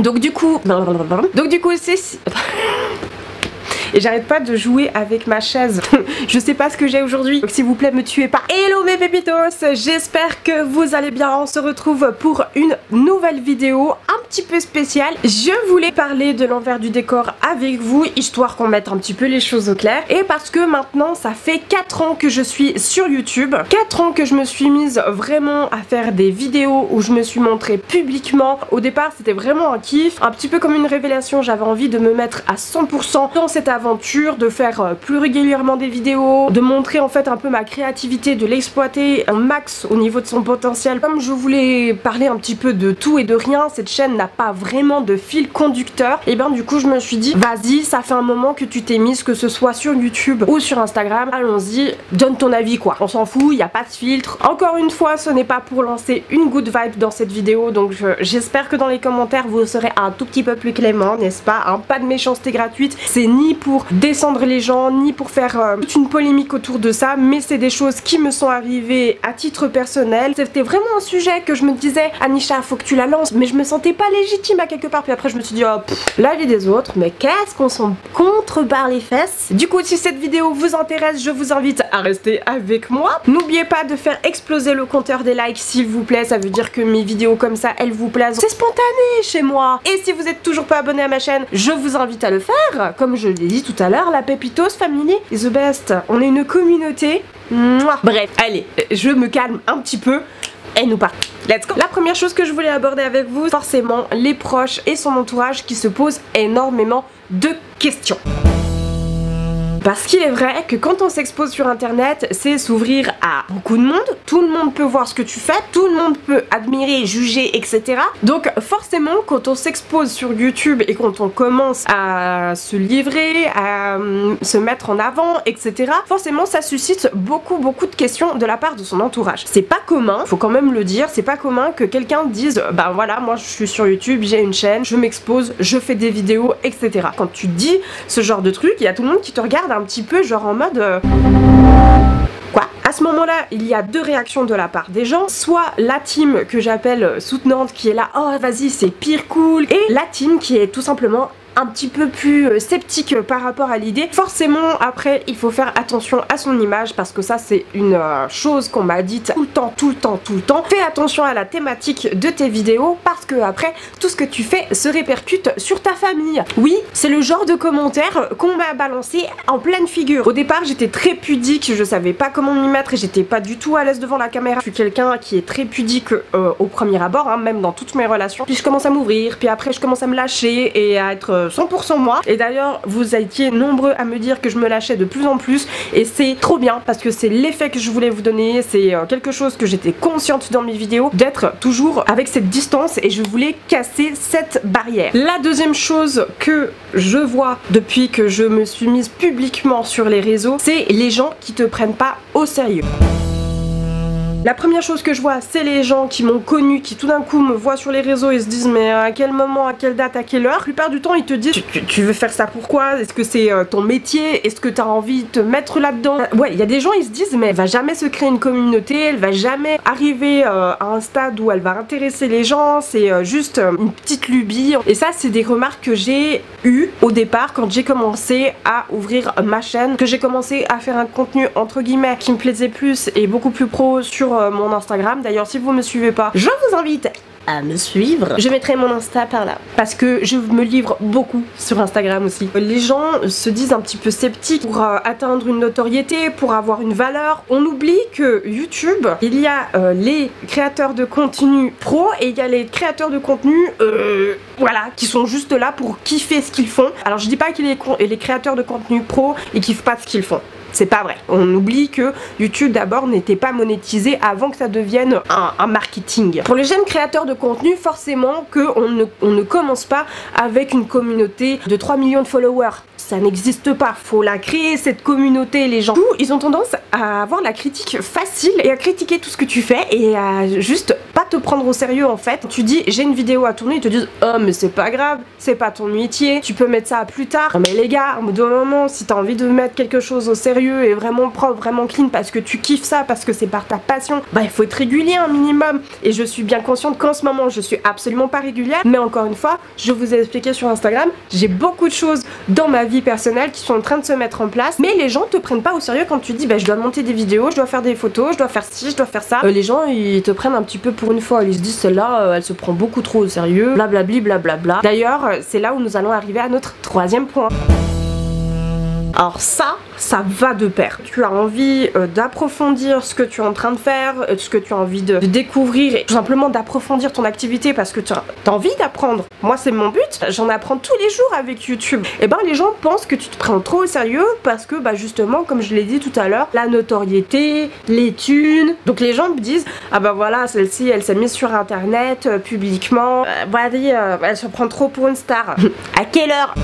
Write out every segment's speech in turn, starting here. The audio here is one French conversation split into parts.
Donc du coup c'est... Et j'arrête pas de jouer avec ma chaise. Je sais pas ce que j'ai aujourd'hui, donc s'il vous plaît me tuez pas. Hello mes pépitos, j'espère que vous allez bien. On se retrouve pour une nouvelle vidéo un petit peu spéciale. Je voulais parler de l'envers du décor avec vous, histoire qu'on mette un petit peu les choses au clair. Et parce que maintenant ça fait 4 ans que je suis sur YouTube, 4 ans que je me suis mise vraiment à faire des vidéos où je me suis montrée publiquement. Au départ c'était vraiment un kiff, un petit peu comme une révélation. J'avais envie de me mettre à 100% dans cette aventure, de faire plus régulièrement des vidéos, de montrer en fait un peu ma créativité, de l'exploiter un max au niveau de son potentiel. Comme je voulais parler un petit peu de tout et de rien, cette chaîne n'a pas vraiment de fil conducteur, et bien du coup je me suis dit vas-y, ça fait un moment que tu t'es mise, que ce soit sur YouTube ou sur Instagram, allons-y, donne ton avis quoi, on s'en fout, il n'y a pas de filtre. Encore une fois, ce n'est pas pour lancer une good vibe dans cette vidéo, donc j'espère que dans les commentaires vous serez un tout petit peu plus clément, n'est-ce pas, hein, pas de méchanceté gratuite, c'est ni pour descendre les gens, ni pour faire toute une polémique autour de ça, mais c'est des choses qui me sont arrivées à titre personnel. C'était vraiment un sujet que je me disais, Anisha, faut que tu la lances, mais je me sentais pas légitime à quelque part, puis après je me suis dit, oh, la vie des autres, mais qu'est-ce qu'on s'en contrebarre les fesses. Du coup, si cette vidéo vous intéresse, je vous invite à rester avec moi. N'oubliez pas de faire exploser le compteur des likes, s'il vous plaît, ça veut dire que mes vidéos comme ça, elles vous plaisent. C'est spontané chez moi. Et si vous êtes toujours pas abonné à ma chaîne, je vous invite à le faire, comme je l'ai dit tout à l'heure, la Pépitos Family is the best. On est une communauté. Mouah. Bref, allez, je me calme un petit peu et nous partons. Let's go. La première chose que je voulais aborder avec vous, forcément les proches et son entourage qui se posent énormément de questions. Parce qu'il est vrai que quand on s'expose sur internet, c'est s'ouvrir à beaucoup de monde, tout le monde peut voir ce que tu fais, tout le monde peut admirer, juger, etc. Donc forcément quand on s'expose sur YouTube et quand on commence à se livrer, à se mettre en avant, etc. forcément ça suscite beaucoup de questions de la part de son entourage. C'est pas commun, faut quand même le dire, c'est pas commun que quelqu'un dise bah voilà, moi je suis sur YouTube, j'ai une chaîne, je m'expose, je fais des vidéos, etc. Quand tu dis ce genre de truc, il y a tout le monde qui te regarde un petit peu genre en mode quoi. À ce moment-là, il y a deux réactions de la part des gens, soit la team que j'appelle soutenante qui est là, oh vas-y c'est pire cool, et la team qui est tout simplement un petit peu plus sceptique par rapport à l'idée. Forcément après il faut faire attention à son image parce que ça c'est une chose qu'on m'a dite tout le temps. Fais attention à la thématique de tes vidéos parce que après tout ce que tu fais se répercute sur ta famille. Oui, c'est le genre de commentaire qu'on m'a balancé en pleine figure. Au départ j'étais très pudique, je savais pas comment m'y mettre et j'étais pas du tout à l'aise devant la caméra. Je suis quelqu'un qui est très pudique au premier abord, hein, même dans toutes mes relations. Puis je commence à m'ouvrir, puis après je commence à me lâcher et à être 100% moi. Et d'ailleurs vous étiez nombreux à me dire que je me lâchais de plus en plus et c'est trop bien parce que c'est l'effet que je voulais vous donner. C'est quelque chose que j'étais consciente dans mes vidéos, d'être toujours avec cette distance et je voulais casser cette barrière. La deuxième chose que je vois depuis que je me suis mise publiquement sur les réseaux, c'est les gens qui te prennent pas au sérieux. La première chose que je vois, c'est les gens qui m'ont connu, qui tout d'un coup me voient sur les réseaux et se disent mais à quel moment, à quelle date, à quelle heure. La plupart du temps ils te disent tu veux faire ça pourquoi? Est-ce que c'est ton métier? Est-ce que tu as envie de te mettre là-dedans? Ouais, il y a des gens ils se disent mais elle va jamais se créer une communauté, elle va jamais arriver à un stade où elle va intéresser les gens, c'est juste une petite lubie. Et ça c'est des remarques que j'ai eues au départ quand j'ai commencé à ouvrir ma chaîne, que j'ai commencé à faire un contenu entre guillemets qui me plaisait plus et beaucoup plus pro sur mon Instagram. D'ailleurs si vous me suivez pas, je vous invite à me suivre. Je mettrai mon Insta par là parce que je me livre beaucoup sur Instagram aussi. Les gens se disent un petit peu sceptiques pour atteindre une notoriété, pour avoir une valeur. On oublie que YouTube, il y a les créateurs de contenu pro et il y a les créateurs de contenu voilà, qui sont juste là pour kiffer ce qu'ils font. Alors je dis pas que les créateurs de contenu pro ils kiffent pas ce qu'ils font. C'est pas vrai. On oublie que YouTube d'abord n'était pas monétisé avant que ça devienne un marketing. Pour les jeunes créateurs de contenu, forcément qu'on ne commence pas avec une communauté de 3 millions de followers. Ça n'existe pas. Faut la créer cette communauté. Les gens, ils ont tendance à avoir la critique facile et à critiquer tout ce que tu fais et à juste pas te prendre au sérieux en fait. Tu dis j'ai une vidéo à tourner, ils te disent oh mais c'est pas grave, c'est pas ton métier, tu peux mettre ça plus tard. Mais les gars, au bout d'un moment, si t'as envie de mettre quelque chose au sérieux et vraiment propre, vraiment clean parce que tu kiffes ça, parce que c'est par ta passion, bah il faut être régulier un minimum. Et je suis bien consciente qu'en ce moment je suis absolument pas régulière, mais encore une fois, je vous ai expliqué sur Instagram, j'ai beaucoup de choses dans ma vie personnelle qui sont en train de se mettre en place, mais les gens te prennent pas au sérieux quand tu dis bah je dois monter des vidéos, je dois faire des photos, je dois faire ci, je dois faire ça. Les gens ils te prennent un petit peu pour une folle, ils se disent celle-là elle se prend beaucoup trop au sérieux, blablabli blablabla. D'ailleurs c'est là où nous allons arriver à notre troisième point. Alors ça va de pair. Tu as envie d'approfondir ce que tu es en train de faire, ce que tu as envie de découvrir et tout simplement d'approfondir ton activité parce que tu as envie d'apprendre. Moi c'est mon but, j'en apprends tous les jours avec YouTube. Et ben les gens pensent que tu te prends trop au sérieux parce que bah justement comme je l'ai dit tout à l'heure, la notoriété, les thunes. Donc les gens me disent ah bah voilà celle-ci elle s'est mise sur internet publiquement, elle se prend trop pour une star. À quelle heure?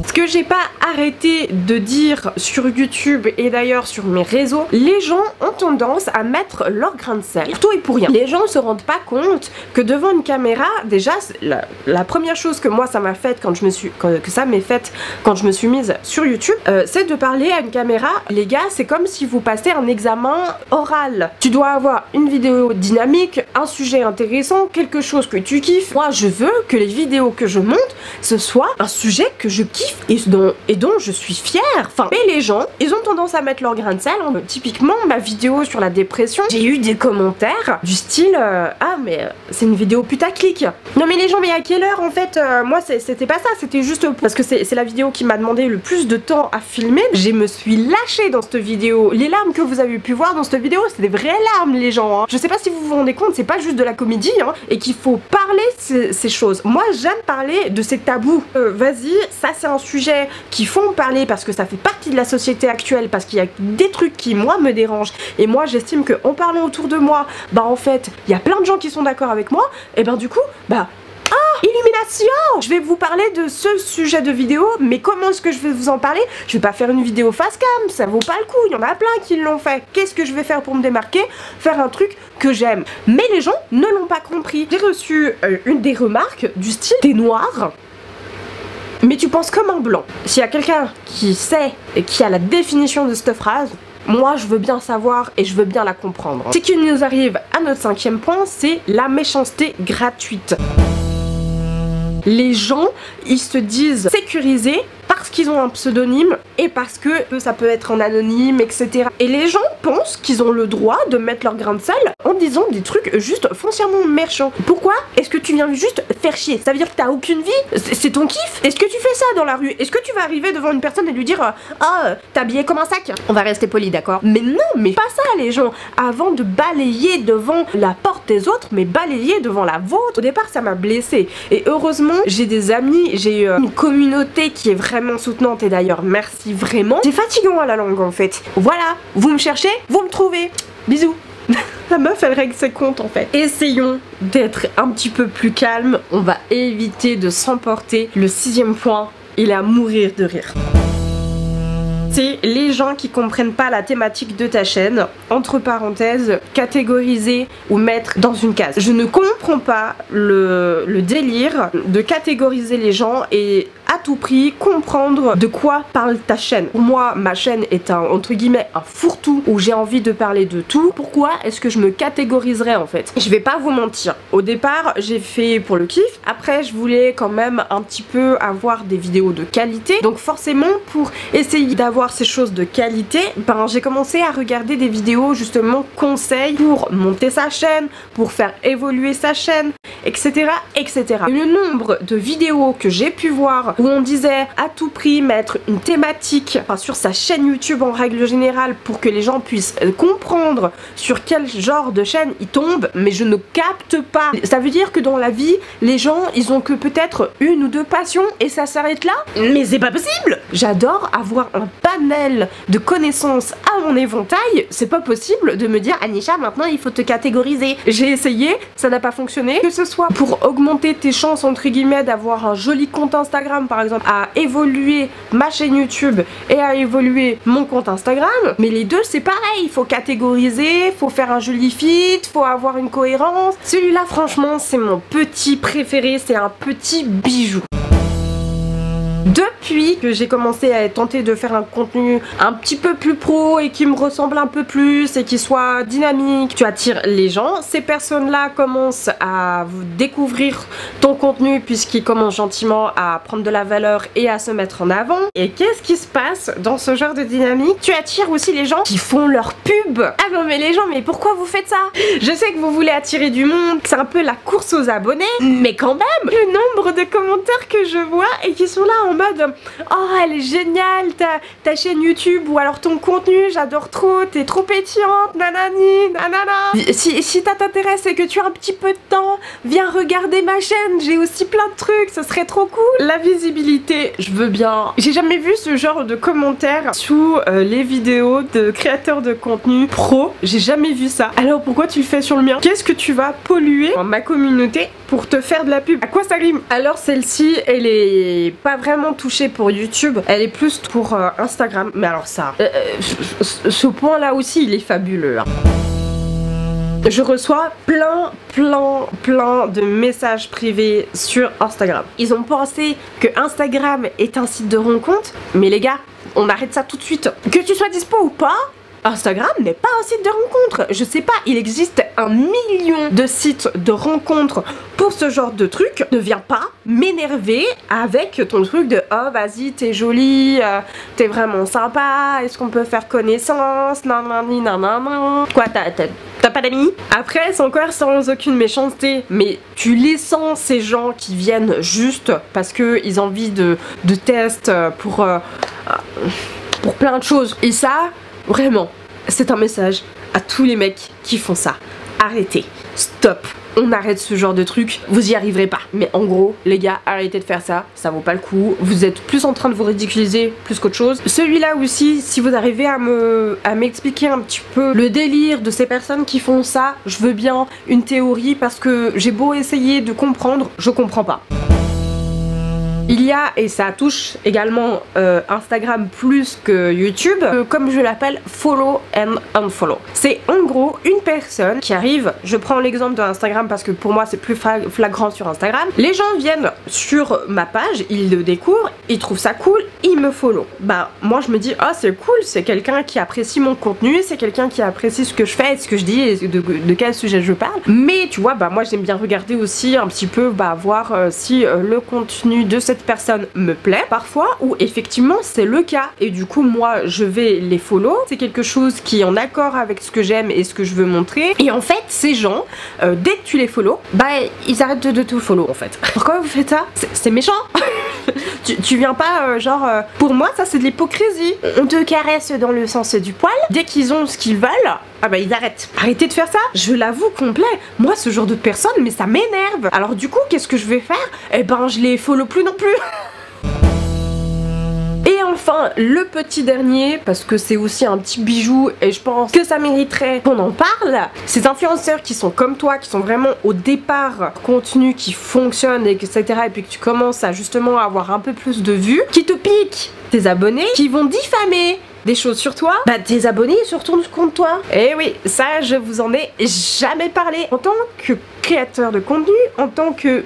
Ce que j'ai pas arrêté de dire sur YouTube et d'ailleurs sur mes réseaux, les gens ont tendance à mettre leur grain de sel pour tout et pour rien. Les gens se rendent pas compte que devant une caméra, déjà la première chose que moi ça m'a fait quand je me suis quand je me suis mise sur YouTube, c'est de parler à une caméra. Les gars, c'est comme si vous passez un examen oral. Tu dois avoir une vidéo dynamique, un sujet intéressant, quelque chose que tu kiffes. Moi, je veux que les vidéos que je monte, ce soit un sujet que je kiffe et dont je suis fière. Enfin, mais les gens, ils ont tendance à mettre leur grain de sel. Typiquement, ma vidéo sur la dépression, j'ai eu des commentaires du style ah mais c'est une vidéo putaclic. Non mais les gens, mais à quelle heure en fait moi c'était pas ça, c'était juste parce que c'est la vidéo qui m'a demandé le plus de temps à filmer. Je me suis lâchée dans cette vidéo. Les larmes que vous avez pu voir dans cette vidéo, c'est des vraies larmes les gens. Hein. Je sais pas si vous vous rendez compte, c'est pas juste de la comédie hein, et qu'il faut parler ces choses. Moi j'aime parler de ces tabous. Vas-y, ça c'est un sujet qu'il faut en parler parce que ça fait partie de la société actuelle, parce qu'il y a des trucs qui moi me dérangent et moi j'estime que en parlant autour de moi, bah en fait il y a plein de gens qui sont d'accord avec moi et ben du coup bah illumination! Je vais vous parler de ce sujet de vidéo, mais comment est-ce que je vais vous en parler? Je vais pas faire une vidéo face cam, ça vaut pas le coup, il y en a plein qui l'ont fait. Qu'est-ce que je vais faire pour me démarquer? Faire un truc que j'aime. Mais les gens ne l'ont pas compris. J'ai reçu une des remarques du style t'es noir, mais tu penses comme un blanc. S'il y a quelqu'un qui sait et qui a la définition de cette phrase, moi je veux bien savoir et je veux bien la comprendre. Ce qui nous arrive à notre cinquième point, c'est la méchanceté gratuite. Les gens, ils se disent sécurisés parce qu'ils ont un pseudonyme et parce que ça peut être en anonyme, etc. Et les gens pensent qu'ils ont le droit de mettre leur grain de sel en disant des trucs juste foncièrement méchants. Pourquoi est-ce que tu viens juste faire chier? Ça veut dire que t'as aucune vie? C'est ton kiff? Est-ce que tu fais ça dans la rue? Est-ce que tu vas arriver devant une personne et lui dire ah, t'es habillé comme un sac? On va rester poli, d'accord? Mais non, mais pas ça les gens. Avant de balayer devant la porte des autres, mais balayer devant la vôtre. Au départ, ça m'a blessée. Et heureusement, j'ai des amis, j'ai une communauté qui est vraiment soutenante et d'ailleurs merci vraiment. C'est fatigant à la langue en fait. Voilà, vous me cherchez, vous me trouvez. Bisous. La meuf elle règle ses comptes en fait. Essayons d'être un petit peu plus calme, on va éviter de s'emporter. Le sixième point, il est à mourir de rire. C'est les gens qui comprennent pas la thématique de ta chaîne, entre parenthèses, catégoriser ou mettre dans une case. Je ne comprends pas le délire de catégoriser les gens et à tout prix comprendre de quoi parle ta chaîne. Pour moi, ma chaîne est entre guillemets un fourre-tout où j'ai envie de parler de tout. Pourquoi est-ce que je me catégoriserais en fait? Je vais pas vous mentir. Au départ, j'ai fait pour le kiff. Après, je voulais quand même un petit peu avoir des vidéos de qualité. Donc forcément, pour essayer d'avoir ces choses de qualité, ben j'ai commencé à regarder des vidéos justement conseils pour monter sa chaîne, pour faire évoluer sa chaîne, etc. etc. Et le nombre de vidéos que j'ai pu voir où on disait à tout prix mettre une thématique sur sa chaîne YouTube en règle générale pour que les gens puissent comprendre sur quel genre de chaîne ils tombent, mais je ne capte pas. Ça veut dire que dans la vie, les gens ils ont que peut-être une ou deux passions et ça s'arrête là? Mais c'est pas possible! J'adore avoir un panel de connaissances à mon éventail, c'est pas possible de me dire Anisha, maintenant il faut te catégoriser. J'ai essayé, ça n'a pas fonctionné. Que ce soit pour augmenter tes chances entre guillemets d'avoir un joli compte Instagram par exemple, à évoluer ma chaîne YouTube et à évoluer mon compte Instagram, mais les deux c'est pareil, il faut catégoriser, faut faire un joli feed, faut avoir une cohérence. Celui-là franchement c'est mon petit préféré, c'est un petit bijou. Depuis que j'ai commencé à tenter de faire un contenu un petit peu plus pro et qui me ressemble un peu plus et qui soit dynamique, tu attires les gens. Ces personnes-là commencent à découvrir ton contenu puisqu'ils commencent gentiment à prendre de la valeur et à se mettre en avant. Et qu'est-ce qui se passe dans ce genre de dynamique? Tu attires aussi les gens qui font leur pub. Ah non mais les gens, mais pourquoi vous faites ça? Je sais que vous voulez attirer du monde, c'est un peu la course aux abonnés, mais quand même, le nombre de commentaires que je vois et qui sont là en mode oh elle est géniale ta chaîne YouTube ou alors ton contenu, j'adore trop, t'es trop pétillante, nanani, nanana. Si ça t'intéresse et que tu as un petit peu de temps, viens regarder ma chaîne, j'ai aussi plein de trucs, ça serait trop cool. La visibilité, je veux bien. J'ai jamais vu ce genre de commentaires sous les vidéos de créateurs de contenu pro, j'ai jamais vu ça. Alors pourquoi tu le fais sur le mien? Qu'est-ce que tu vas polluer dans ma communauté pour te faire de la pub? À quoi ça rime? Alors celle-ci, elle est pas vraiment touchée pour YouTube, elle est plus pour Instagram. Mais alors ça, ce point là aussi il est fabuleux hein. Je reçois plein de messages privés sur Instagram. Ils ont pensé que Instagram est un site de rencontre, mais les gars, on arrête ça tout de suite. Que tu sois dispo ou pas, Instagram n'est pas un site de rencontre. Je sais pas, il existe 1 million de sites de rencontres pour ce genre de truc. Ne viens pas m'énerver avec ton truc de oh vas-y t'es jolie, t'es vraiment sympa, est-ce qu'on peut faire connaissance, nanani nanana. Quoi, t'as pas d'amis? Après c'est encore sans aucune méchanceté, mais tu les sens ces gens qui viennent juste parce qu'ils ont envie de tests pour plein de choses. Et ça, vraiment, c'est un message à tous les mecs qui font ça. Arrêtez, stop, on arrête ce genre de truc, vous y arriverez pas. Mais en gros, les gars, arrêtez de faire ça, ça vaut pas le coup. Vous êtes plus en train de vous ridiculiser plus qu'autre chose. Celui-là aussi, si vous arrivez à m'expliquer un petit peu le délire de ces personnes qui font ça, je veux bien une théorie parce que j'ai beau essayer de comprendre, je comprends pas. Il y a, et ça touche également Instagram plus que YouTube, comme je l'appelle follow and unfollow. C'est en gros une personne qui arrive, je prends l'exemple de Instagram parce que pour moi c'est plus flagrant sur Instagram. Les gens viennent sur ma page, ils le découvrent, ils trouvent ça cool, ils me follow. Bah moi je me dis ah c'est cool, c'est quelqu'un qui apprécie mon contenu, c'est quelqu'un qui apprécie ce que je fais, ce que je dis et de quel sujet je parle. Mais tu vois, bah moi j'aime bien regarder aussi un petit peu, bah voir si le contenu de cette personne me plaît parfois, ou effectivement c'est le cas et du coup moi je vais les follow. C'est quelque chose qui est en accord avec ce que j'aime et ce que je veux montrer, et en fait ces gens dès que tu les follow, bah ils arrêtent de te follow en fait. Pourquoi vous faites ça? C'est méchant. Tu viens pas genre pour moi ça c'est de l'hypocrisie. On te caresse dans le sens du poil, dès qu'ils ont ce qu'ils veulent, ah bah ils arrêtent. Arrêtez de faire ça, je l'avoue complet. Moi ce genre de personne, mais ça m'énerve. Alors du coup qu'est-ce que je vais faire? Eh ben je les follow plus non plus. Et enfin, le petit dernier, parce que c'est aussi un petit bijou et je pense que ça mériterait qu'on en parle. Ces influenceurs qui sont comme toi, qui sont vraiment au départ contenu qui fonctionne, etc. Et puis que tu commences à justement avoir un peu plus de vues, qui te piquent tes abonnés, qui vont diffamer des choses sur toi, bah tes abonnés se retournent contre toi. Et oui, ça je vous en ai jamais parlé. En tant que créateur de contenu, en tant que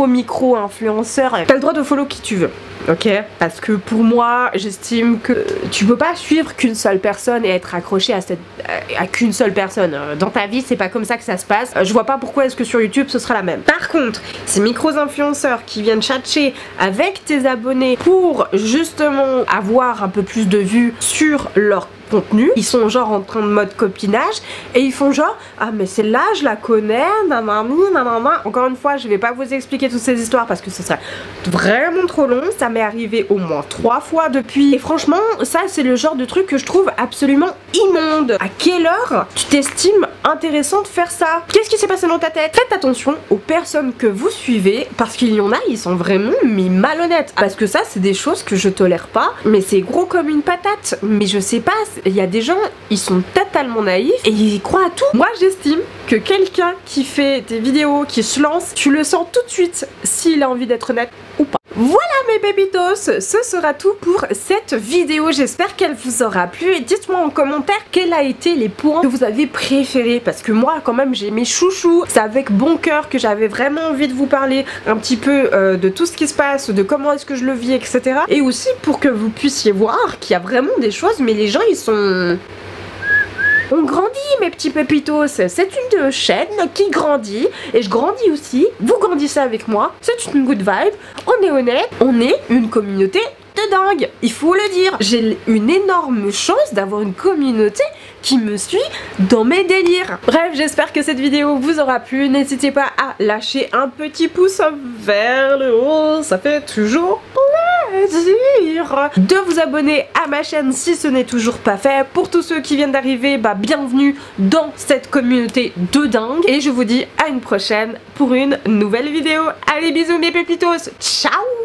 micro influenceur, t'as le droit de follow qui tu veux. Ok, parce que pour moi j'estime que tu peux pas suivre qu'une seule personne et être accroché à qu'une seule personne. Dans ta vie c'est pas comme ça que ça se passe. Je vois pas pourquoi est-ce que sur YouTube ce sera la même. Par contre, ces micro-influenceurs qui viennent chatcher avec tes abonnés pour justement avoir un peu plus de vues sur leur contenu, ils sont genre en train de mode copinage et ils font genre ah mais celle-là je la connais, nanani nanana. Encore une fois je vais pas vous expliquer toutes ces histoires parce que ce serait vraiment trop long. Ça m'est arrivé au moins 3 fois depuis et franchement ça c'est le genre de truc que je trouve absolument immonde. À quelle heure tu t'estimes intéressant de faire ça. Qu'est-ce qui s'est passé dans ta tête? Faites attention aux personnes que vous suivez, parce qu'il y en a, ils sont vraiment mis malhonnêtes. Parce que ça, c'est des choses que je tolère pas, mais c'est gros comme une patate. Mais je sais pas, il y a des gens, ils sont totalement naïfs et ils croient à tout. Moi, j'estime que quelqu'un qui fait des vidéos, qui se lance, tu le sens tout de suite s'il a envie d'être honnête ou pas. Voilà mes pépitos, ce sera tout pour cette vidéo. J'espère qu'elle vous aura plu. Dites-moi en commentaire quels a été les points que vous avez préférés, parce que moi quand même j'ai mes chouchous. C'est avec bon cœur que j'avais vraiment envie de vous parler un petit peu de tout ce qui se passe, de comment est-ce que je le vis, etc. Et aussi pour que vous puissiez voir qu'il y a vraiment des choses, mais les gens ils sont... On grandit mes petits pépitos, c'est une chaîne qui grandit et je grandis aussi, vous grandissez avec moi, c'est une good vibe, on est honnête, on est une communauté de dingue, il faut le dire. J'ai une énorme chance d'avoir une communauté qui me suit dans mes délires. Bref, j'espère que cette vidéo vous aura plu, n'hésitez pas à lâcher un petit pouce vers le haut, ça fait toujours plaisir de vous abonner à ma chaîne si ce n'est toujours pas fait. Pour tous ceux qui viennent d'arriver, bah bienvenue dans cette communauté de dingue et je vous dis à une prochaine pour une nouvelle vidéo. Allez bisous mes pépitos, ciao.